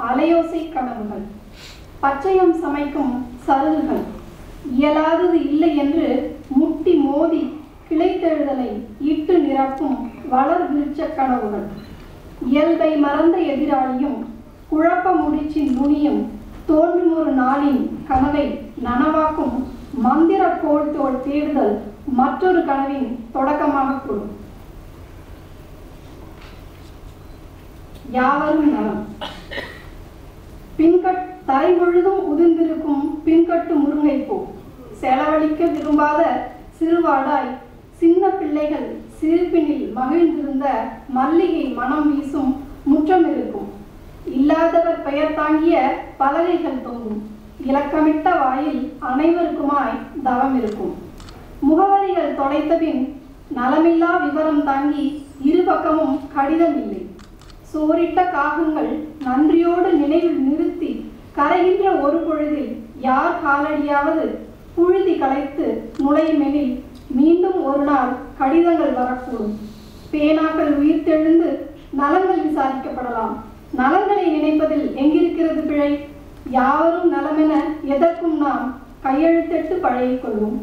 அலையோசை கனவுகள், பச்சையம் சமைக்கும் சருகுகள், இயலாதது இல்லை என்று முட்டி மோதி கிளைத்தெழுதலை இட்டு நிரப்பும் வளர் விருட்ச கனவுகள், இயல்பை மறந்த எதிராளியும் குழப்ப முடிச்சின் நுனியும் தோன்றும் ஒரு நாளின் கனவை நனவாக்கும் மந்திர கோள் தோல் தேடுதல் மற்றொரு கனவின் தொடக்கமாக கூடும். யாவரும் நலம். தரை முழுதும் உதிர்ந்திருக்கும் பின்கட்டு முருங்கைப்பூ, செலவழிக்க விரும்பாத சிறுவாடாய் சின்ன பிள்ளைகள் சிரிப்பினில் மகிழ்ந்திருந்த மல்லிகை மனம் வீசும் முற்றம் இருக்கும். இல்லாதவர் பெயர் தாங்கிய பலகைகள் தொங்கும். இலக்கமிட்ட வாயில் அனைவருக்குமாய் தவம் இருக்கும். முகவரிகள் தொலைத்தபின் நலமில்லா விவரம் தாங்கி இருபக்கமும் கடிதம் இல்லை. சோரிட்ட காகங்கள் நன்றியோடு நினைவில் நிறுத்தி கரைகின்ற ஒரு பொழுதில் யார் காலடியாவது புழுதி கலைத்து நுழையுமெனில் மீண்டும் ஒரு நாள் கடிதங்கள் வரக்கூடும். பேனாக்கள் உயிர்த்தெழுந்து நலங்கள் விசாரிக்கப்படலாம். நலங்களை நினைப்பதில் எங்கிருக்கிறது பிழை? யாவரும் நலமென எதற்கும் நாம் கையெழுத்திட்டு பழகிக் கொள்வோம்.